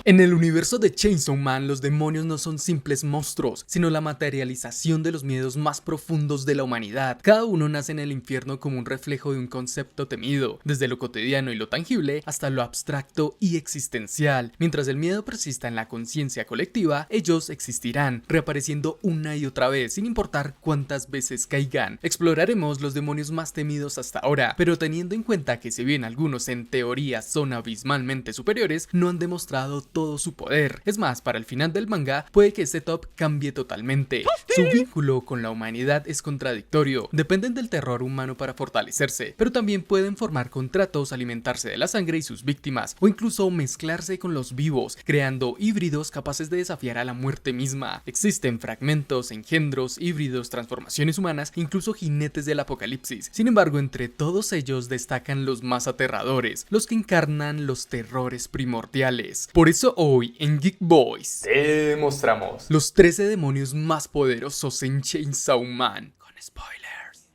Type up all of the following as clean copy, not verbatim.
En el universo de Chainsaw Man, los demonios no son simples monstruos, sino la materialización de los miedos más profundos de la humanidad. Cada uno nace en el infierno como un reflejo de un concepto temido, desde lo cotidiano y lo tangible hasta lo abstracto y existencial. Mientras el miedo persista en la conciencia colectiva, ellos existirán, reapareciendo una y otra vez, sin importar cuántas veces caigan. Exploraremos los demonios más temidos hasta ahora, pero teniendo en cuenta que si bien algunos en teoría son abismalmente superiores, no han demostrado todo su poder. Es más, para el final del manga, puede que este top cambie totalmente. Su vínculo con la humanidad es contradictorio, dependen del terror humano para fortalecerse, pero también pueden formar contratos, alimentarse de la sangre y sus víctimas, o incluso mezclarse con los vivos, creando híbridos capaces de desafiar a la muerte misma. Existen fragmentos, engendros, híbridos, transformaciones humanas, incluso jinetes del apocalipsis. Sin embargo, entre todos ellos destacan los más aterradores, los que encarnan los terrores primordiales. Por eso hoy en Geek Boys te mostramos los 13 demonios más poderosos en Chainsaw Man, con spoilers.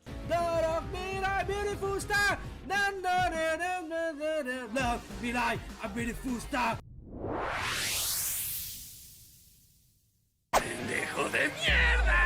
¡Pendejo de mierda!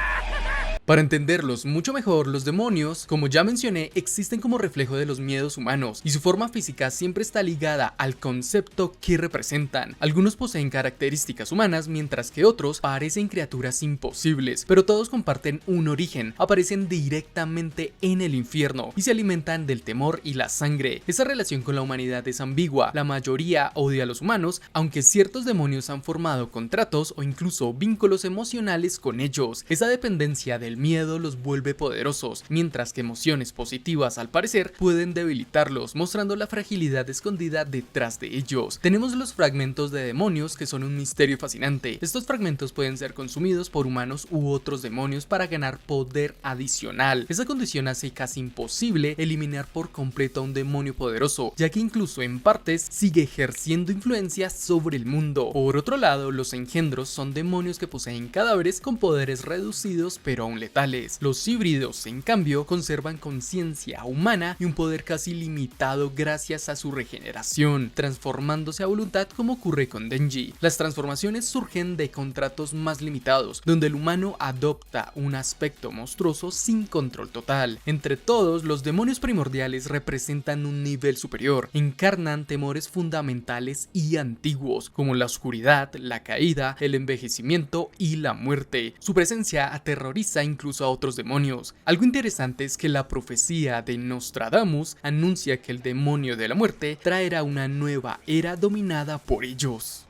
Para entenderlos mucho mejor, los demonios, como ya mencioné, existen como reflejo de los miedos humanos y su forma física siempre está ligada al concepto que representan. Algunos poseen características humanas, mientras que otros parecen criaturas imposibles, pero todos comparten un origen, aparecen directamente en el infierno y se alimentan del temor y la sangre. Esa relación con la humanidad es ambigua, la mayoría odia a los humanos, aunque ciertos demonios han formado contratos o incluso vínculos emocionales con ellos. Esa dependencia del miedo los vuelve poderosos, mientras que emociones positivas al parecer pueden debilitarlos, mostrando la fragilidad escondida detrás de ellos. Tenemos los fragmentos de demonios, que son un misterio fascinante. Estos fragmentos pueden ser consumidos por humanos u otros demonios para ganar poder adicional. Esa condición hace casi imposible eliminar por completo a un demonio poderoso, ya que incluso en partes sigue ejerciendo influencia sobre el mundo. Por otro lado, los engendros son demonios que poseen cadáveres con poderes reducidos pero aún letales. Los híbridos, en cambio, conservan conciencia humana y un poder casi limitado gracias a su regeneración, transformándose a voluntad como ocurre con Denji. Las transformaciones surgen de contratos más limitados, donde el humano adopta un aspecto monstruoso sin control total. Entre todos, los demonios primordiales representan un nivel superior, encarnan temores fundamentales y antiguos, como la oscuridad, la caída, el envejecimiento y la muerte. Su presencia aterroriza incluso a otros demonios. Algo interesante es que la profecía de Nostradamus anuncia que el demonio de la muerte traerá una nueva era dominada por ellos.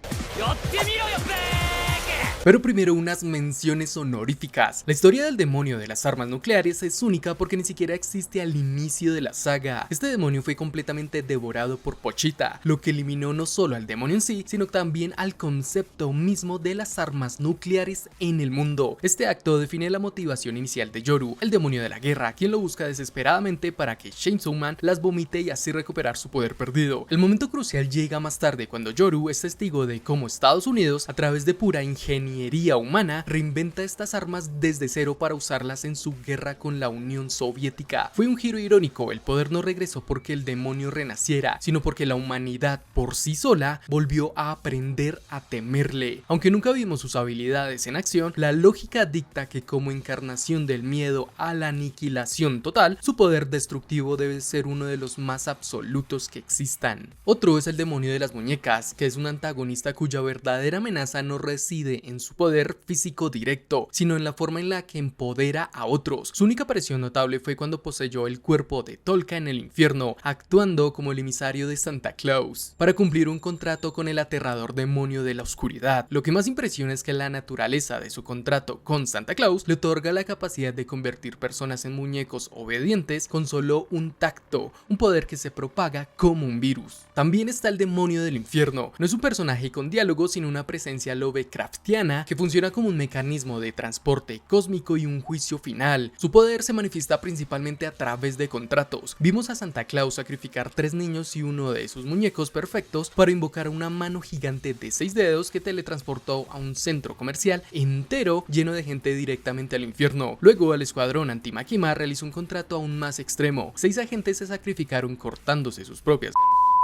Pero primero unas menciones honoríficas. La historia del demonio de las armas nucleares es única porque ni siquiera existe al inicio de la saga. Este demonio fue completamente devorado por Pochita, lo que eliminó no solo al demonio en sí, sino también al concepto mismo de las armas nucleares en el mundo. Este acto define la motivación inicial de Yoru, el demonio de la guerra, quien lo busca desesperadamente para que Chainsaw Man las vomite y así recuperar su poder perdido. El momento crucial llega más tarde, cuando Yoru es testigo de cómo Estados Unidos, a través de pura ingeniería humana, reinventa estas armas desde cero para usarlas en su guerra con la Unión Soviética. Fue un giro irónico, el poder no regresó porque el demonio renaciera, sino porque la humanidad por sí sola volvió a aprender a temerle. Aunque nunca vimos sus habilidades en acción, la lógica dicta que como encarnación del miedo a la aniquilación total, su poder destructivo debe ser uno de los más absolutos que existan. Otro es el demonio de las muñecas, que es un antagonista cuya verdadera amenaza no reside en su poder físico directo, sino en la forma en la que empodera a otros. Su única aparición notable fue cuando poseyó el cuerpo de Tolka en el infierno, actuando como el emisario de Santa Claus, para cumplir un contrato con el aterrador demonio de la oscuridad. Lo que más impresiona es que la naturaleza de su contrato con Santa Claus le otorga la capacidad de convertir personas en muñecos obedientes con solo un tacto, un poder que se propaga como un virus. También está el demonio del infierno. No es un personaje con diálogo, sino una presencia Lovecraftiana que funciona como un mecanismo de transporte cósmico y un juicio final. Su poder se manifiesta principalmente a través de contratos. Vimos a Santa Claus sacrificar 3 niños y uno de sus muñecos perfectos para invocar una mano gigante de 6 dedos que teletransportó a un centro comercial entero lleno de gente directamente al infierno. Luego el escuadrón anti-Makima realizó un contrato aún más extremo. 6 agentes se sacrificaron cortándose sus propias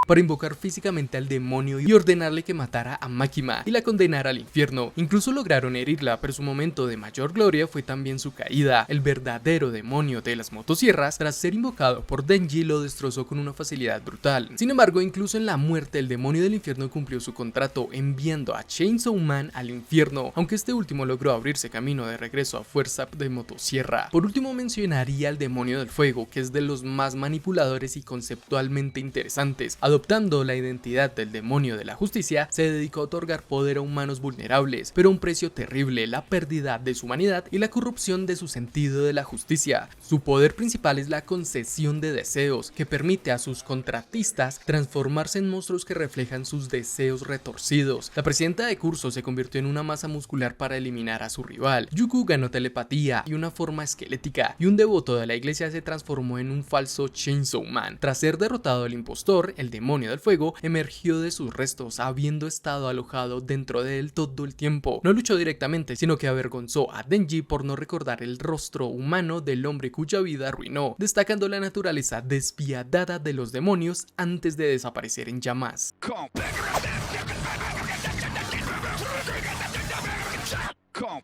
para invocar físicamente al demonio y ordenarle que matara a Makima y la condenara al infierno. Incluso lograron herirla, pero su momento de mayor gloria fue también su caída. El verdadero demonio de las motosierras, tras ser invocado por Denji, lo destrozó con una facilidad brutal. Sin embargo, incluso en la muerte, el demonio del infierno cumplió su contrato, enviando a Chainsaw Man al infierno, aunque este último logró abrirse camino de regreso a fuerza de motosierra. Por último, mencionaría al demonio del fuego, que es de los más manipuladores y conceptualmente interesantes. Adoptando la identidad del demonio de la justicia, se dedicó a otorgar poder a humanos vulnerables, pero a un precio terrible: la pérdida de su humanidad y la corrupción de su sentido de la justicia. Su poder principal es la concesión de deseos, que permite a sus contratistas transformarse en monstruos que reflejan sus deseos retorcidos. La presidenta de curso se convirtió en una masa muscular para eliminar a su rival. Yuku ganó telepatía y una forma esquelética, y un devoto de la iglesia se transformó en un falso Chainsaw Man. Tras ser derrotado el impostor, el demonio del fuego emergió de sus restos, habiendo estado alojado dentro de él todo el tiempo. No luchó directamente, sino que avergonzó a Denji por no recordar el rostro humano del hombre cuya vida arruinó, destacando la naturaleza despiadada de los demonios antes de desaparecer en llamas.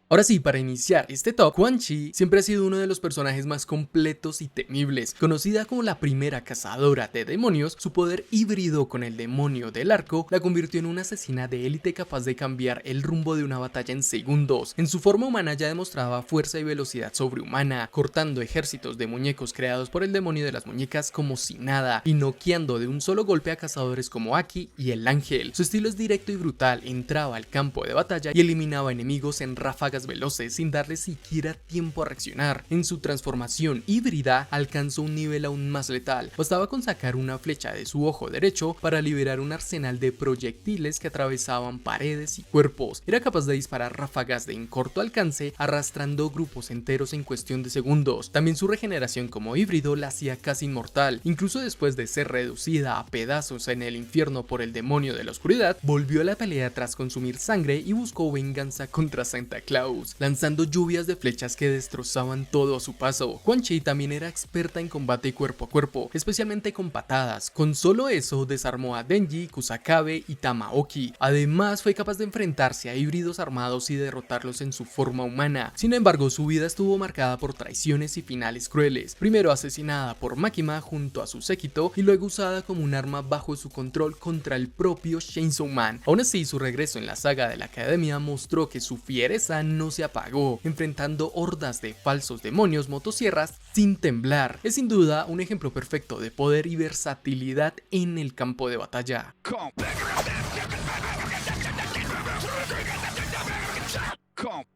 Ahora sí, para iniciar este top, Quan Chi siempre ha sido uno de los personajes más completos y temibles. Conocida como la primera cazadora de demonios, su poder híbrido con el demonio del arco la convirtió en una asesina de élite capaz de cambiar el rumbo de una batalla en segundos. En su forma humana ya demostraba fuerza y velocidad sobrehumana, cortando ejércitos de muñecos creados por el demonio de las muñecas como si nada, y noqueando de un solo golpe a cazadores como Aki y el Ángel. Su estilo es directo y brutal, entraba al campo de batalla y eliminaba enemigos en ráfagas veloces sin darle siquiera tiempo a reaccionar. En su transformación híbrida alcanzó un nivel aún más letal. Bastaba con sacar una flecha de su ojo derecho para liberar un arsenal de proyectiles que atravesaban paredes y cuerpos. Era capaz de disparar ráfagas de corto alcance, arrastrando grupos enteros en cuestión de segundos. También su regeneración como híbrido la hacía casi inmortal. Incluso después de ser reducida a pedazos en el infierno por el demonio de la oscuridad, volvió a la pelea tras consumir sangre y buscó venganza contra Santa Claus, lanzando lluvias de flechas que destrozaban todo a su paso. Quan Chi también era experta en combate cuerpo a cuerpo, especialmente con patadas. Con solo eso desarmó a Denji, Kusakabe y Tamaoki. Además fue capaz de enfrentarse a híbridos armados y derrotarlos en su forma humana. Sin embargo, su vida estuvo marcada por traiciones y finales crueles. Primero asesinada por Makima junto a su séquito y luego usada como un arma bajo su control contra el propio Chainsaw Man. Aún así, su regreso en la saga de la academia mostró que su fiereza no se apagó, enfrentando hordas de falsos demonios motosierras sin temblar. Es sin duda un ejemplo perfecto de poder y versatilidad en el campo de batalla.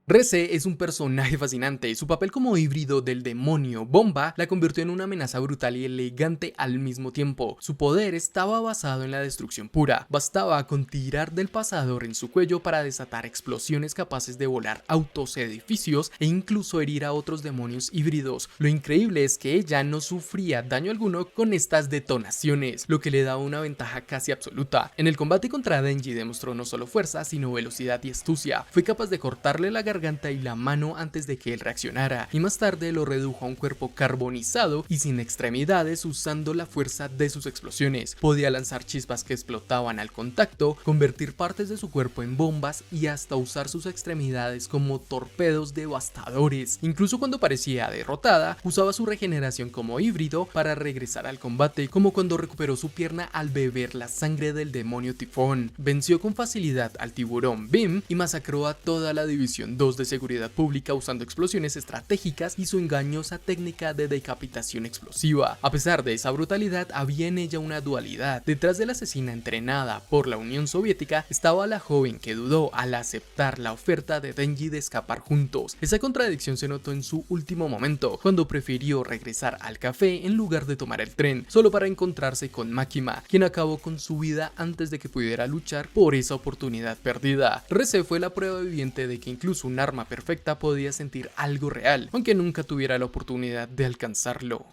Reze es un personaje fascinante. Su papel como híbrido del demonio Bomba la convirtió en una amenaza brutal y elegante al mismo tiempo. Su poder estaba basado en la destrucción pura. Bastaba con tirar del pasador en su cuello para desatar explosiones capaces de volar autos, edificios e incluso herir a otros demonios híbridos. Lo increíble es que ella no sufría daño alguno con estas detonaciones, lo que le daba una ventaja casi absoluta. En el combate contra Denji demostró no solo fuerza, sino velocidad y astucia. Fue capaz de cortarle la garganta y la mano antes de que él reaccionara, y más tarde lo redujo a un cuerpo carbonizado y sin extremidades usando la fuerza de sus explosiones. Podía lanzar chispas que explotaban al contacto, convertir partes de su cuerpo en bombas y hasta usar sus extremidades como torpedos devastadores. Incluso cuando parecía derrotada, usaba su regeneración como híbrido para regresar al combate, como cuando recuperó su pierna al beber la sangre del demonio tifón. Venció con facilidad al tiburón Beam y masacró a toda la división 2 de seguridad pública usando explosiones estratégicas y su engañosa técnica de decapitación explosiva. A pesar de esa brutalidad, había en ella una dualidad. Detrás de la asesina entrenada por la Unión Soviética estaba la joven que dudó al aceptar la oferta de Denji de escapar juntos. Esa contradicción se notó en su último momento, cuando prefirió regresar al café en lugar de tomar el tren, solo para encontrarse con Makima, quien acabó con su vida antes de que pudiera luchar por esa oportunidad perdida. Reze fue la prueba viviente de que incluso un arma perfecta podía sentir algo real, aunque nunca tuviera la oportunidad de alcanzarlo.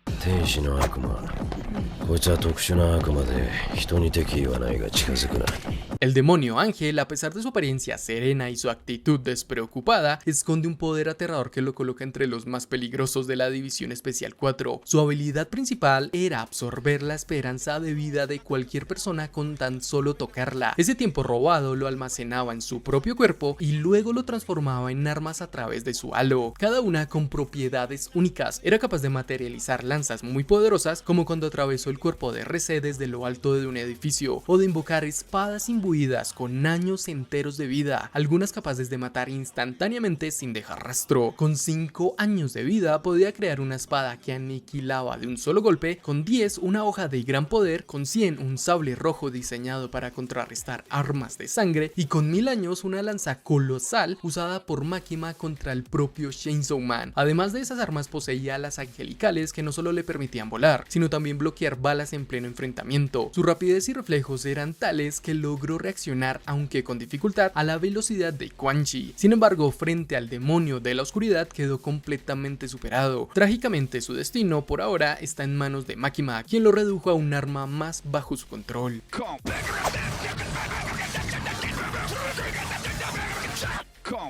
こいつは特殊な悪魔で人に敵意はないが近づくな。 El demonio Ángel, a pesar de su apariencia serena y su actitud despreocupada, esconde un poder aterrador que lo coloca entre los más peligrosos de la División Especial 4. Su habilidad principal era absorber la esperanza de vida de cualquier persona con tan solo tocarla. Ese tiempo robado lo almacenaba en su propio cuerpo y luego lo transformaba en armas a través de su halo, cada una con propiedades únicas. Era capaz de materializar lanzas muy poderosas, como cuando atravesó el cuerpo de RC desde lo alto de un edificio, o de invocar espadas imbuidas con años enteros de vida, algunas capaces de matar instantáneamente sin dejar rastro. Con 5 años de vida podía crear una espada que aniquilaba de un solo golpe, con 10 una hoja de gran poder, con 100 un sable rojo diseñado para contrarrestar armas de sangre, y con 1000 años una lanza colosal usada por Makima contra el propio Chainsaw Man. Además de esas armas poseía las angelicales, que no solo le permitían volar, sino también bloquear balas en pleno enfrentamiento. Su rapidez y reflejos eran tales que logró reaccionar, aunque con dificultad, a la velocidad de Quan Chi. Sin embargo, frente al demonio de la oscuridad quedó completamente superado. Trágicamente, su destino por ahora está en manos de Makima, quien lo redujo a un arma más bajo su control.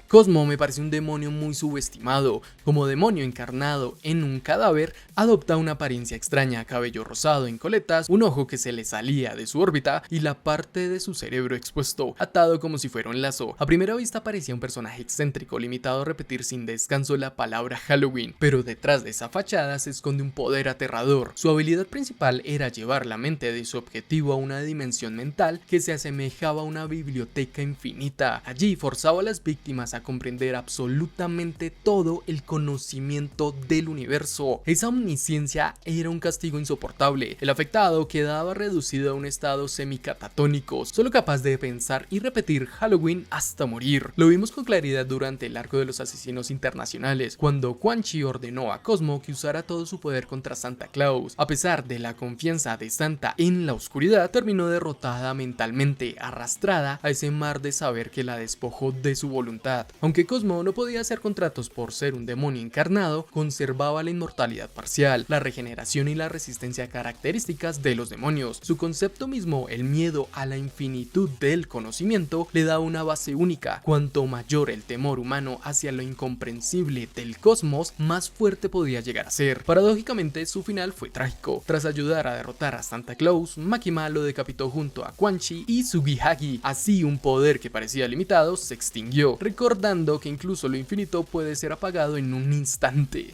Cosmo me parece un demonio muy subestimado. Como demonio encarnado en un cadáver, adopta una apariencia extraña: cabello rosado en coletas, un ojo que se le salía de su órbita y la parte de su cerebro expuesto, atado como si fuera un lazo. A primera vista parecía un personaje excéntrico, limitado a repetir sin descanso la palabra Halloween, pero detrás de esa fachada se esconde un poder aterrador. Su habilidad principal era llevar la mente de su objetivo a una dimensión mental que se asemejaba a una biblioteca infinita. Allí forzaba a las víctimas a comprender absolutamente todo el conocimiento del universo. Esa omnisciencia era un castigo insoportable. El afectado quedaba reducido a un estado semicatatónico, solo capaz de pensar y repetir Halloween hasta morir. Lo vimos con claridad durante el arco de los asesinos internacionales, cuando Quan Chi ordenó a Cosmo que usara todo su poder contra Santa Claus. A pesar de la confianza de Santa en la oscuridad, terminó derrotada mentalmente, arrastrada a ese mar de saber que la despojó de su voluntad. Aunque Cosmo no podía hacer contratos por ser un demonio encarnado, conservaba la inmortalidad parcial, la regeneración y la resistencia características de los demonios. Su concepto mismo, el miedo a la infinitud del conocimiento, le da una base única. Cuanto mayor el temor humano hacia lo incomprensible del cosmos, más fuerte podía llegar a ser. Paradójicamente, su final fue trágico. Tras ayudar a derrotar a Santa Claus, Makima lo decapitó junto a Quan Chi y Sugihagi. Así, un poder que parecía limitado se extinguió, recordando que incluso lo infinito puede ser apagado en un instante.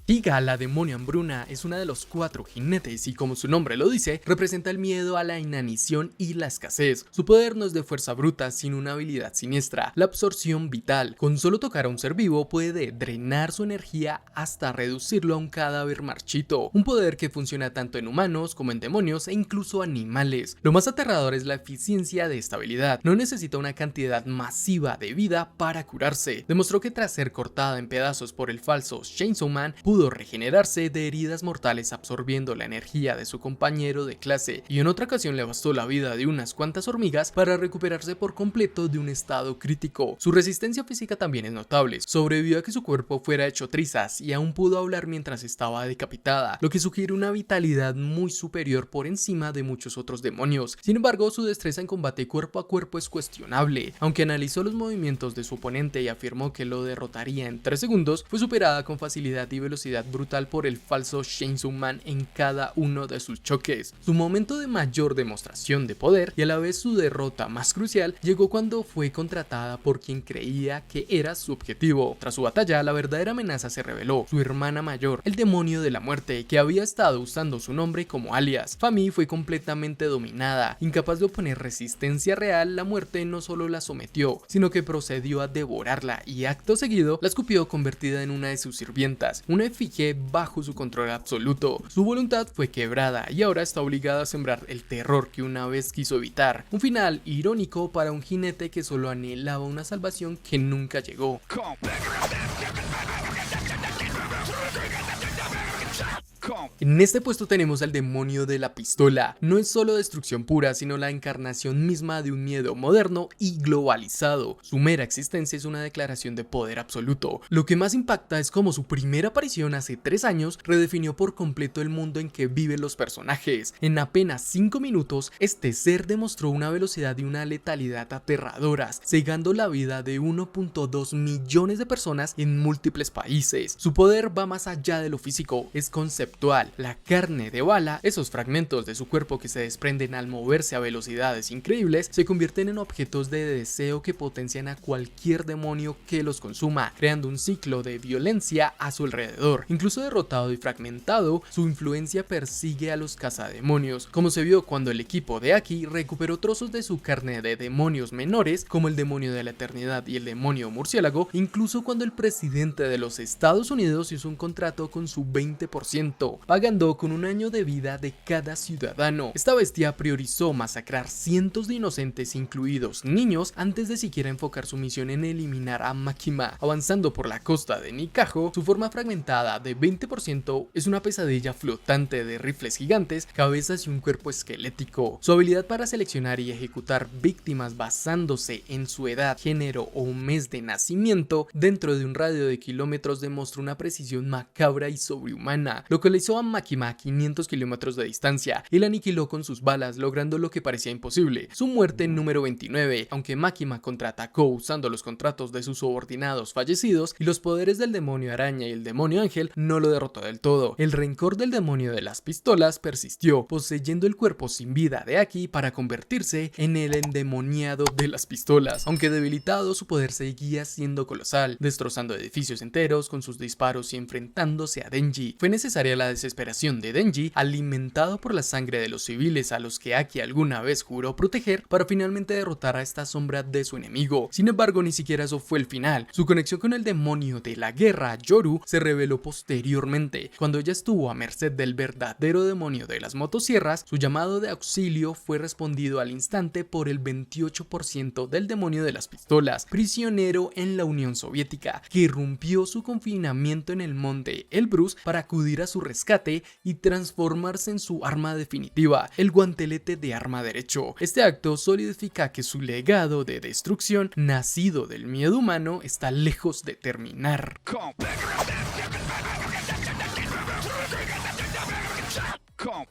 Tiga, la demonia hambruna, es una de los 4 jinetes y, como su nombre lo dice, representa el miedo a la inanición y la escasez. Su poder no es de fuerza bruta, sino una habilidad siniestra: la absorción vital. Con solo tocar a un ser vivo puede drenar su energía hasta reducirlo a un cadáver marchito, un poder que funciona tanto en humanos como en demonios e incluso animales. Lo más aterrador es la eficiencia de esta habilidad. No necesita una cantidad masiva de vida para curarse. Demostró que tras ser cortada en pedazos por el falso Chainsaw Man, pudo regenerarse de heridas mortales absorbiendo la energía de su compañero de clase, y en otra ocasión le bastó la vida de unas cuantas hormigas para recuperarse por completo de un estado crítico. Su resistencia física también es notable. Sobrevivió a que su cuerpo fuera hecho trizas y aún pudo hablar mientras estaba decapitada, lo que sugiere una vitalidad muy superior por encima de muchos otros demonios. Sin embargo, su destreza en combate cuerpo a cuerpo es cuestionable. Aunque analizó los movimientos de su oponente y afirmó que lo derrotaría en 3 segundos, fue superada con facilidad y velocidad brutal por el falso Chainsaw Man en cada uno de sus choques. Su momento de mayor demostración de poder, y a la vez su derrota más crucial, llegó cuando fue contratada por quien creía que era su objetivo. Tras su batalla, la verdadera amenaza se reveló: su hermana mayor, el demonio de la muerte, que había estado usando su nombre como alias. Fami fue completamente dominada. Incapaz de oponer resistencia real, la muerte no solo la sometió, sino que procedió a devorarla y acto seguido la escupió convertida en una de sus sirvientas, una efigie bajo su control absoluto. Su voluntad fue quebrada y ahora está obligada a sembrar el terror que una vez quiso evitar. Un final irónico para un jinete que solo anhelaba una salvación que nunca llegó. En este puesto tenemos al demonio de la pistola. No es solo destrucción pura, sino la encarnación misma de un miedo moderno y globalizado. Su mera existencia es una declaración de poder absoluto. Lo que más impacta es cómo su primera aparición hace 3 años redefinió por completo el mundo en que viven los personajes. En apenas 5 minutos, este ser demostró una velocidad y una letalidad aterradoras, cegando la vida de 1.2 millones de personas en múltiples países. Su poder va más allá de lo físico, es conceptual. La carne de Bala, esos fragmentos de su cuerpo que se desprenden al moverse a velocidades increíbles, se convierten en objetos de deseo que potencian a cualquier demonio que los consuma, creando un ciclo de violencia a su alrededor. Incluso derrotado y fragmentado, su influencia persigue a los cazademonios, como se vio cuando el equipo de Aki recuperó trozos de su carne de demonios menores, como el demonio de la eternidad y el demonio murciélago, incluso cuando el presidente de los Estados Unidos hizo un contrato con su 20%, pagando con 1 año de vida de cada ciudadano. Esta bestia priorizó masacrar cientos de inocentes, incluidos niños, antes de siquiera enfocar su misión en eliminar a Makima. Avanzando por la costa de Nikaho, su forma fragmentada de 20% es una pesadilla flotante de rifles gigantes, cabezas y un cuerpo esquelético. Su habilidad para seleccionar y ejecutar víctimas basándose en su edad, género o mes de nacimiento dentro de un radio de kilómetros demostró una precisión macabra y sobrehumana. Localizó a Makima a 500 kilómetros de distancia y la aniquiló con sus balas, logrando lo que parecía imposible, su muerte número 29. Aunque Makima contraatacó usando los contratos de sus subordinados fallecidos y los poderes del demonio araña y el demonio ángel, no lo derrotó del todo. El rencor del demonio de las pistolas persistió, poseyendo el cuerpo sin vida de Aki para convertirse en el endemoniado de las pistolas. Aunque debilitado, su poder seguía siendo colosal, destrozando edificios enteros con sus disparos y enfrentándose a Denji. Fue necesaria la desesperación de Denji, alimentado por la sangre de los civiles a los que Aki alguna vez juró proteger, para finalmente derrotar a esta sombra de su enemigo. Sin embargo, ni siquiera eso fue el final. Su conexión con el demonio de la guerra, Yoru, se reveló posteriormente. Cuando ella estuvo a merced del verdadero demonio de las motosierras, su llamado de auxilio fue respondido al instante por el 28% del demonio de las pistolas, prisionero en la Unión Soviética, que irrumpió su confinamiento en el monte Elbrus para acudir a su rescate y transformarse en su arma definitiva, el guantelete de arma derecho. Este acto solidifica que su legado de destrucción, nacido del miedo humano, está lejos de terminar.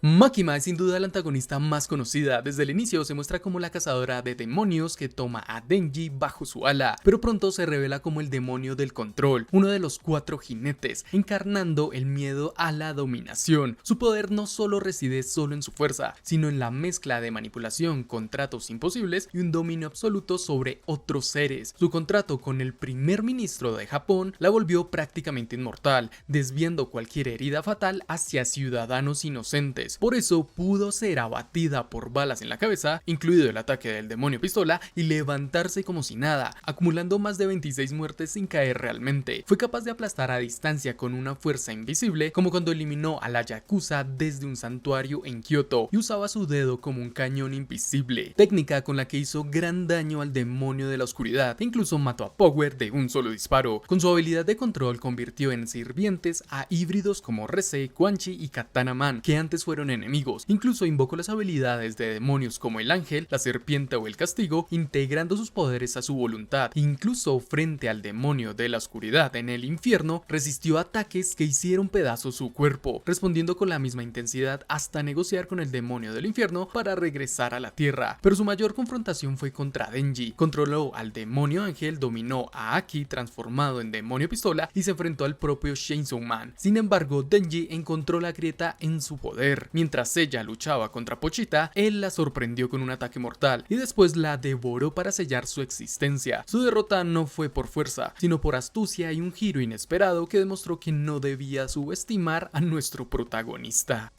Makima es sin duda la antagonista más conocida. Desde el inicio se muestra como la cazadora de demonios que toma a Denji bajo su ala, pero pronto se revela como el demonio del control, uno de los 4 jinetes, encarnando el miedo a la dominación. Su poder no solo reside solo en su fuerza, sino en la mezcla de manipulación, contratos imposibles y un dominio absoluto sobre otros seres. Su contrato con el primer ministro de Japón la volvió prácticamente inmortal, desviando cualquier herida fatal hacia ciudadanos inocentes. Por eso pudo ser abatida por balas en la cabeza, incluido el ataque del demonio pistola, y levantarse como si nada, acumulando más de 26 muertes sin caer realmente. Fue capaz de aplastar a distancia con una fuerza invisible, como cuando eliminó a la Yakuza desde un santuario en Kioto y usaba su dedo como un cañón invisible, técnica con la que hizo gran daño al demonio de la oscuridad e incluso mató a Power de un solo disparo. Con su habilidad de control convirtió en sirvientes a híbridos como Rese, Quanchi y Katana Man, que antes fueron enemigos. Incluso invocó las habilidades de demonios como el ángel, la serpiente o el castigo, integrando sus poderes a su voluntad. Incluso frente al demonio de la oscuridad en el infierno, resistió ataques que hicieron pedazos su cuerpo, respondiendo con la misma intensidad hasta negociar con el demonio del infierno para regresar a la tierra. Pero su mayor confrontación fue contra Denji. Controló al demonio ángel, dominó a Aki transformado en demonio pistola y se enfrentó al propio Chainsaw Man. Sin embargo, Denji encontró la grieta en su poder. Mientras ella luchaba contra Pochita, él la sorprendió con un ataque mortal y después la devoró para sellar su existencia. Su derrota no fue por fuerza, sino por astucia y un giro inesperado que demostró que no debía subestimar a nuestro protagonista.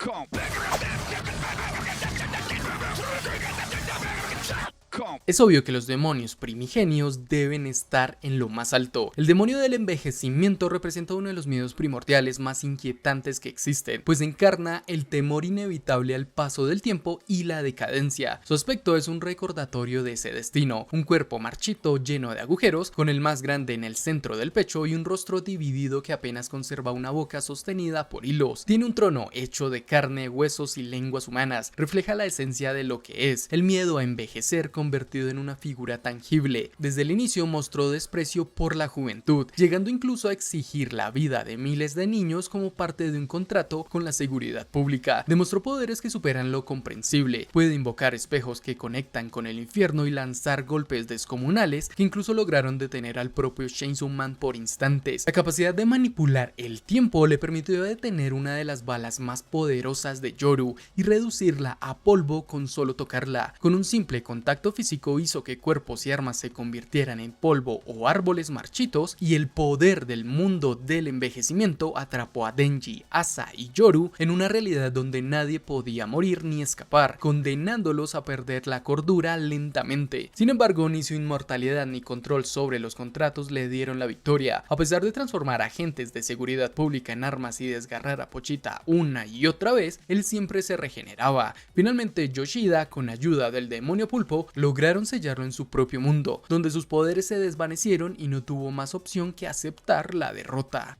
Es obvio que los demonios primigenios deben estar en lo más alto. El demonio del envejecimiento representa uno de los miedos primordiales más inquietantes que existen, pues encarna el temor inevitable al paso del tiempo y la decadencia. Su aspecto es un recordatorio de ese destino: un cuerpo marchito lleno de agujeros, con el más grande en el centro del pecho y un rostro dividido que apenas conserva una boca sostenida por hilos. Tiene un trono hecho de carne, huesos y lenguas humanas. Refleja la esencia de lo que es el miedo a envejecer convertido en una figura tangible. Desde el inicio mostró desprecio por la juventud, llegando incluso a exigir la vida de miles de niños como parte de un contrato con la seguridad pública. Demostró poderes que superan lo comprensible. Puede invocar espejos que conectan con el infierno y lanzar golpes descomunales que incluso lograron detener al propio Chainsaw Man por instantes. La capacidad de manipular el tiempo le permitió detener una de las balas más poderosas de Yoru y reducirla a polvo con solo tocarla. Con un simple contacto físico hizo que cuerpos y armas se convirtieran en polvo o árboles marchitos, y el poder del mundo del envejecimiento atrapó a Denji, Asa y Yoru en una realidad donde nadie podía morir ni escapar, condenándolos a perder la cordura lentamente. Sin embargo, ni su inmortalidad ni control sobre los contratos le dieron la victoria. A pesar de transformar agentes de seguridad pública en armas y desgarrar a Pochita una y otra vez, él siempre se regeneraba. Finalmente, Yoshida, con ayuda del demonio pulpo, lograron sellarlo en su propio mundo, donde sus poderes se desvanecieron y no tuvo más opción que aceptar la derrota.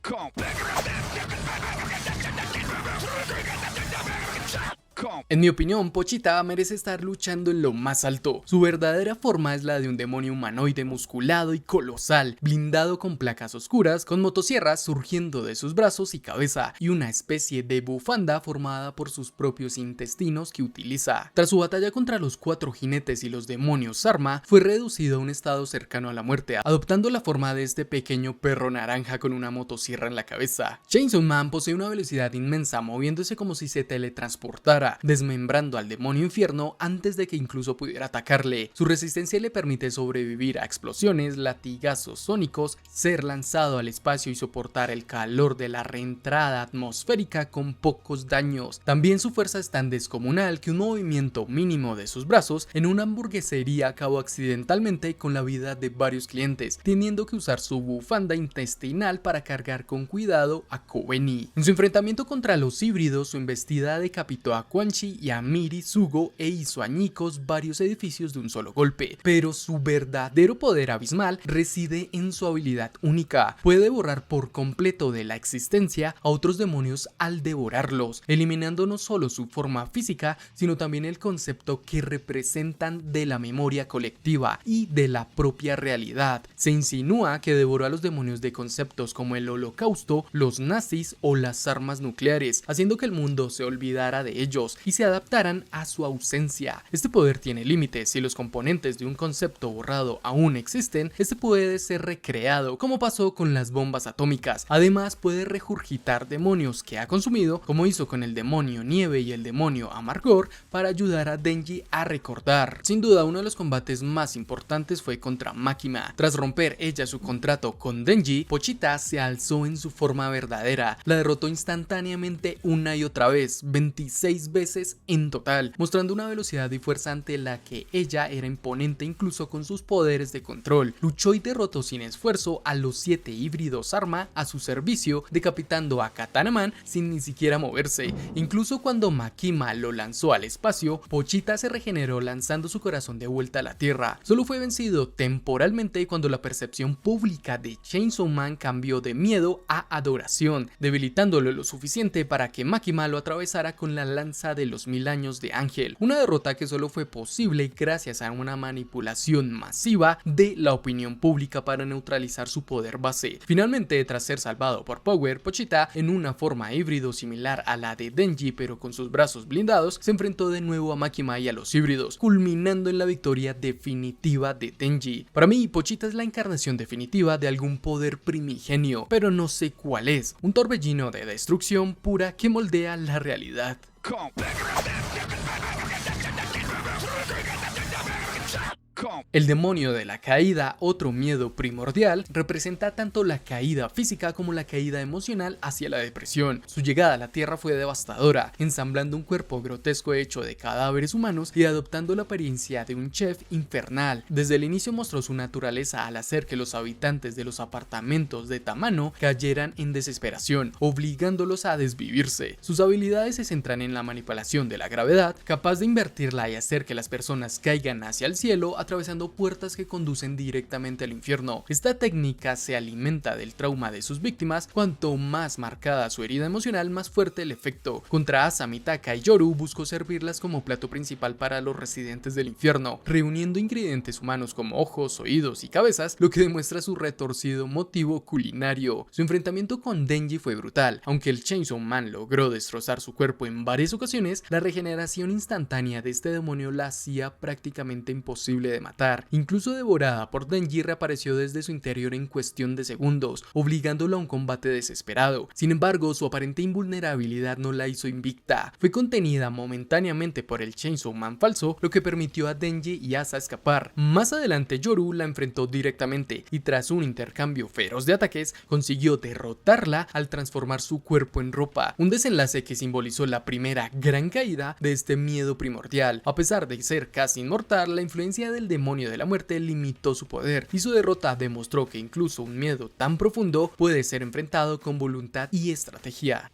En mi opinión, Pochita merece estar luchando en lo más alto. Su verdadera forma es la de un demonio humanoide musculado y colosal, blindado con placas oscuras, con motosierras surgiendo de sus brazos y cabeza, y una especie de bufanda formada por sus propios intestinos que utiliza. Tras su batalla contra los 4 jinetes y los demonios Sarma, fue reducido a un estado cercano a la muerte, adoptando la forma de este pequeño perro naranja con una motosierra en la cabeza. Chainsaw Man posee una velocidad inmensa, moviéndose como si se teletransportara, desmembrando al demonio infierno antes de que incluso pudiera atacarle. Su resistencia le permite sobrevivir a explosiones, latigazos sónicos, ser lanzado al espacio y soportar el calor de la reentrada atmosférica con pocos daños. También su fuerza es tan descomunal que un movimiento mínimo de sus brazos en una hamburguesería acabó accidentalmente con la vida de varios clientes, teniendo que usar su bufanda intestinal para cargar con cuidado a Kobeni. En su enfrentamiento contra los híbridos, su embestida decapitó a Quanchi y a Miri Sugo e hizo añicos varios edificios de un solo golpe, pero su verdadero poder abismal reside en su habilidad única. Puede borrar por completo de la existencia a otros demonios al devorarlos, eliminando no solo su forma física, sino también el concepto que representan de la memoria colectiva y de la propia realidad. Se insinúa que devoró a los demonios de conceptos como el holocausto, los nazis o las armas nucleares, haciendo que el mundo se olvidara de ellos y se adaptaran a su ausencia. Este poder tiene límites. Si los componentes de un concepto borrado aún existen, este puede ser recreado, como pasó con las bombas atómicas. Además, puede regurgitar demonios que ha consumido, como hizo con el demonio Nieve y el demonio Amargor, para ayudar a Denji a recordar. Sin duda, uno de los combates más importantes fue contra Makima. Tras romper ella su contrato con Denji, Pochita se alzó en su forma verdadera. La derrotó instantáneamente una y otra vez, 26 veces en total, mostrando una velocidad y fuerza ante la que ella era imponente incluso con sus poderes de control. Luchó y derrotó sin esfuerzo a los 7 híbridos Arma a su servicio, decapitando a Katana Man sin ni siquiera moverse. Incluso cuando Makima lo lanzó al espacio, Pochita se regeneró lanzando su corazón de vuelta a la tierra. Solo fue vencido temporalmente cuando la percepción pública de Chainsaw Man cambió de miedo a adoración, debilitándolo lo suficiente para que Makima lo atravesara con la lanza de los 1000 años de Ángel, una derrota que solo fue posible gracias a una manipulación masiva de la opinión pública para neutralizar su poder base. Finalmente, tras ser salvado por Power, Pochita, en una forma híbrido similar a la de Denji pero con sus brazos blindados, se enfrentó de nuevo a Makima y a los híbridos, culminando en la victoria definitiva de Denji. Para mí, Pochita es la encarnación definitiva de algún poder primigenio, pero no sé cuál es, un torbellino de destrucción pura que moldea la realidad. El demonio de la caída, otro miedo primordial, representa tanto la caída física como la caída emocional hacia la depresión. Su llegada a la Tierra fue devastadora, ensamblando un cuerpo grotesco hecho de cadáveres humanos y adoptando la apariencia de un chef infernal. Desde el inicio mostró su naturaleza al hacer que los habitantes de los apartamentos de Tamano cayeran en desesperación, obligándolos a desvivirse. Sus habilidades se centran en la manipulación de la gravedad, capaz de invertirla y hacer que las personas caigan hacia el cielo atravesando puertas que conducen directamente al infierno. Esta técnica se alimenta del trauma de sus víctimas. Cuanto más marcada su herida emocional, más fuerte el efecto. Contra Asa, Mitaka y Yoru buscó servirlas como plato principal para los residentes del infierno, reuniendo ingredientes humanos como ojos, oídos y cabezas, lo que demuestra su retorcido motivo culinario. Su enfrentamiento con Denji fue brutal. Aunque el Chainsaw Man logró destrozar su cuerpo en varias ocasiones, la regeneración instantánea de este demonio la hacía prácticamente imposible de matar. Incluso devorada por Denji, reapareció desde su interior en cuestión de segundos, obligándolo a un combate desesperado. Sin embargo, su aparente invulnerabilidad no la hizo invicta. Fue contenida momentáneamente por el Chainsaw Man falso, lo que permitió a Denji y Asa escapar. Más adelante, Yoru la enfrentó directamente y tras un intercambio feroz de ataques, consiguió derrotarla al transformar su cuerpo en ropa. Un desenlace que simbolizó la primera gran caída de este miedo primordial. A pesar de ser casi inmortal, la influencia del demonio de la muerte limitó su poder y su derrota demostró que incluso un miedo tan profundo puede ser enfrentado con voluntad y estrategia.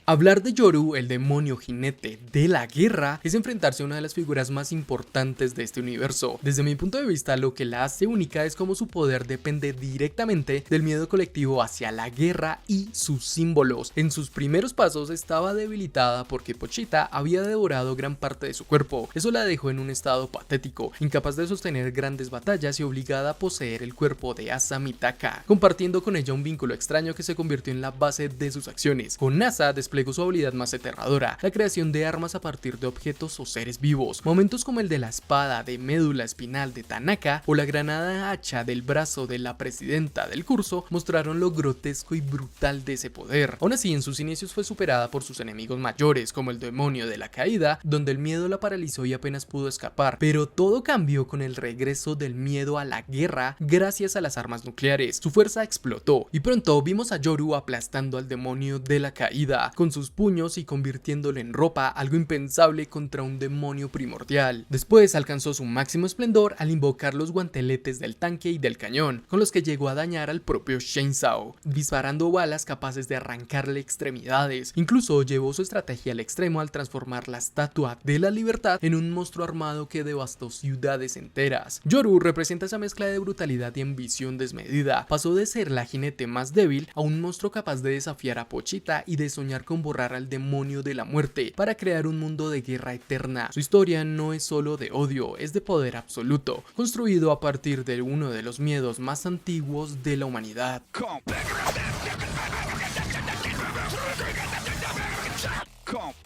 Hablar de Yoru, el demonio jinete de la guerra, es enfrentarse a una de las figuras más importantes de este universo. Desde mi punto de vista, lo que la hace única es cómo su poder depende directamente del miedo colectivo hacia la guerra y sus símbolos. En sus primeros pasos estaba debilitada porque Pochita había devorado gran parte de su cuerpo. Eso la dejó en un estado patético, incapaz de sostener grandes batallas y obligada a poseer el cuerpo de Asa Mitaka, compartiendo con ella un vínculo extraño que se convirtió en la base de sus acciones. Con Asa desplegó su habilidad más aterradora, la creación de armas a partir de objetos o seres vivos. Momentos como el de la espada de médula espinal de Tanaka o la granada hacha del brazo de la presidenta del curso mostraron lo grotesco y brutal de ese poder. Aún así, en sus inicios fue superada por sus enemigos mayores, como el demonio de la caída, donde el miedo la paralizó y apenas pudo escapar. Pero todo cambió con el regreso del miedo a la guerra gracias a las armas nucleares. Su fuerza explotó y pronto vimos a Yoru aplastando al demonio de la caída con sus puños y convirtiéndolo en ropa, algo impensable contra un demonio primordial. Después alcanzó su máximo esplendor al invocar los guanteletes del tanque y del cañón, con los que llegó a dañar al propio Chainsaw, disparando balas capaces de arrancarle extremidades. Incluso llevó su estrategia al extremo al transformar la Estatua de la Libertad en un monstruo armado que devastó ciudades enteras. Yoru representa esa mezcla de brutalidad y ambición desmedida. Pasó de ser la jinete más débil a un monstruo capaz de desafiar a Pochita y de soñar con borrar al demonio de la muerte para crear un mundo de guerra eterna. Su historia no es solo de odio, es de poder absoluto, construido a partir de uno de los miedos más antiguos de la humanidad.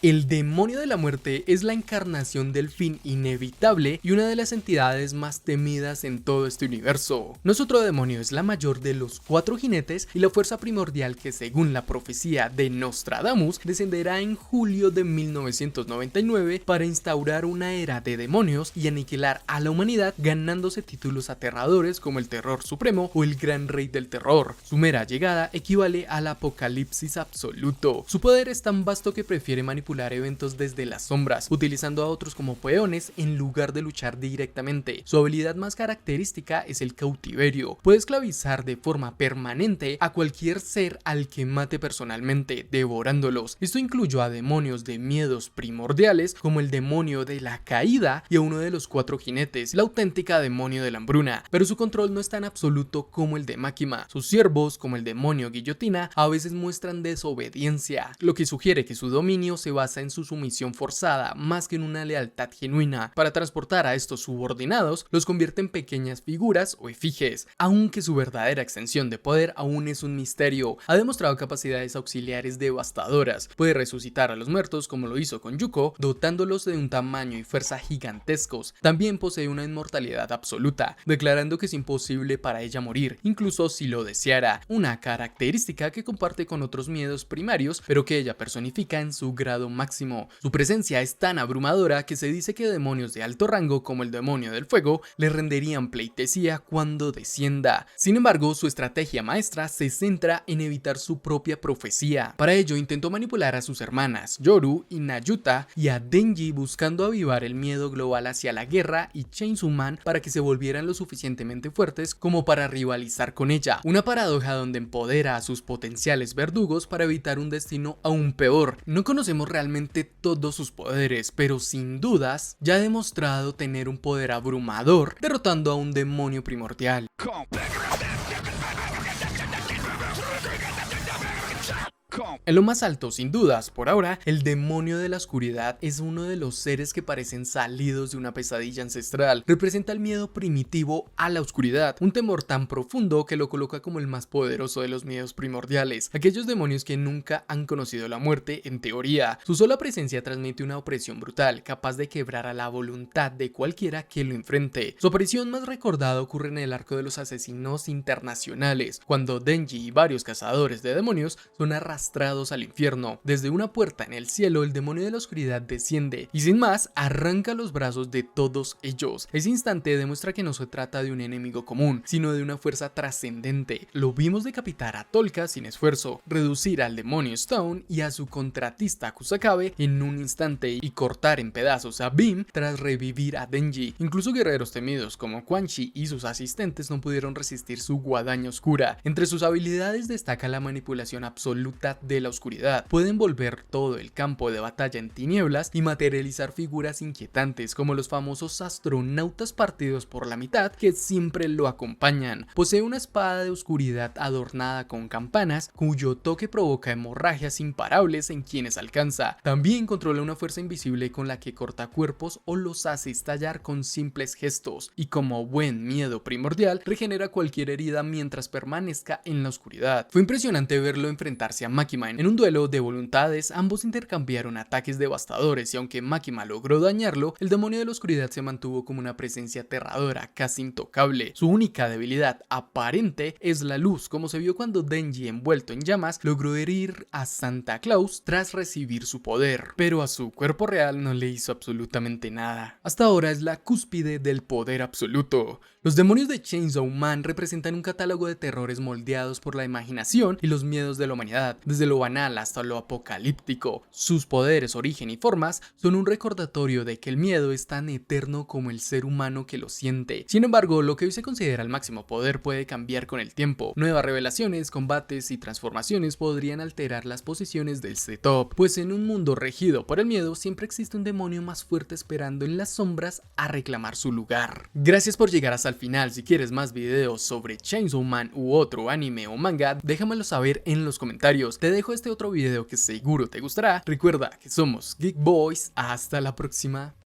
El demonio de la muerte es la encarnación del fin inevitable y una de las entidades más temidas en todo este universo. No es otro demonio, es la mayor de los 4 jinetes y la fuerza primordial que, según la profecía de Nostradamus, descenderá en julio de 1999 para instaurar una era de demonios y aniquilar a la humanidad, ganándose títulos aterradores como el Terror Supremo o el Gran Rey del Terror. Su mera llegada equivale al apocalipsis absoluto. Su poder es tan vasto que prefiere manipular eventos desde las sombras, utilizando a otros como peones en lugar de luchar directamente. Su habilidad más característica es el cautiverio. Puede esclavizar de forma permanente a cualquier ser al que mate personalmente, devorándolos. Esto incluyó a demonios de miedos primordiales como el demonio de la caída y a uno de los 4 jinetes, la auténtica demonio de la hambruna, pero su control no es tan absoluto como el de Makima. Sus siervos, como el demonio guillotina, a veces muestran desobediencia, lo que sugiere que su dominio se basa en su sumisión forzada más que en una lealtad genuina. Para transportar a estos subordinados, los convierte en pequeñas figuras o efigies, aunque su verdadera extensión de poder aún es un misterio. Ha demostrado capacidades auxiliares devastadoras. Puede resucitar a los muertos como lo hizo con Yuko, dotándolos de un tamaño y fuerza gigantescos. También posee una inmortalidad absoluta, declarando que es imposible para ella morir, incluso si lo deseara, una característica que comparte con otros miedos primarios, pero que ella personifica en su su grado máximo. Su presencia es tan abrumadora que se dice que demonios de alto rango como el demonio del fuego le renderían pleitesía cuando descienda. Sin embargo, su estrategia maestra se centra en evitar su propia profecía. Para ello intentó manipular a sus hermanas Yoru y Nayuta y a Denji, buscando avivar el miedo global hacia la guerra y Chainsaw Man para que se volvieran lo suficientemente fuertes como para rivalizar con ella. Una paradoja donde empodera a sus potenciales verdugos para evitar un destino aún peor. No conocemos realmente todos sus poderes, pero sin dudas ya ha demostrado tener un poder abrumador, derrotando a un demonio primordial. En lo más alto, sin dudas, por ahora, el demonio de la oscuridad es uno de los seres que parecen salidos de una pesadilla ancestral. Representa el miedo primitivo a la oscuridad, un temor tan profundo que lo coloca como el más poderoso de los miedos primordiales, aquellos demonios que nunca han conocido la muerte en teoría. Su sola presencia transmite una opresión brutal, capaz de quebrar a la voluntad de cualquiera que lo enfrente. Su aparición más recordada ocurre en el arco de los asesinos internacionales, cuando Denji y varios cazadores de demonios son arrastrados al infierno. Desde una puerta en el cielo, el demonio de la oscuridad desciende y sin más arranca los brazos de todos ellos. Ese instante demuestra que no se trata de un enemigo común, sino de una fuerza trascendente. Lo vimos decapitar a Tolka sin esfuerzo, reducir al demonio Stone y a su contratista Kusakabe en un instante y cortar en pedazos a Beam tras revivir a Denji. Incluso guerreros temidos como Quan Chi y sus asistentes no pudieron resistir su guadaña oscura. Entre sus habilidades destaca la manipulación absoluta de la oscuridad. Puede envolver todo el campo de batalla en tinieblas y materializar figuras inquietantes como los famosos astronautas partidos por la mitad que siempre lo acompañan. Posee una espada de oscuridad adornada con campanas cuyo toque provoca hemorragias imparables en quienes alcanza. También controla una fuerza invisible con la que corta cuerpos o los hace estallar con simples gestos, y como buen miedo primordial regenera cualquier herida mientras permanezca en la oscuridad. Fue impresionante verlo enfrentarse a Makima. En un duelo de voluntades, ambos intercambiaron ataques devastadores y aunque Makima logró dañarlo, el demonio de la oscuridad se mantuvo como una presencia aterradora, casi intocable. Su única debilidad aparente es la luz, como se vio cuando Denji, envuelto en llamas, logró herir a Santa Claus tras recibir su poder, pero a su cuerpo real no le hizo absolutamente nada. Hasta ahora es la cúspide del poder absoluto. Los demonios de Chainsaw Man representan un catálogo de terrores moldeados por la imaginación y los miedos de la humanidad, desde lo banal hasta lo apocalíptico. Sus poderes, origen y formas son un recordatorio de que el miedo es tan eterno como el ser humano que lo siente. Sin embargo, lo que hoy se considera el máximo poder puede cambiar con el tiempo. Nuevas revelaciones, combates y transformaciones podrían alterar las posiciones del setup, pues en un mundo regido por el miedo siempre existe un demonio más fuerte esperando en las sombras a reclamar su lugar. Gracias por llegar hasta el final. Si quieres más videos sobre Chainsaw Man u otro anime o manga, déjamelo saber en los comentarios. Te dejo este otro video que seguro te gustará. Recuerda que somos Geek Boys. Hasta la próxima.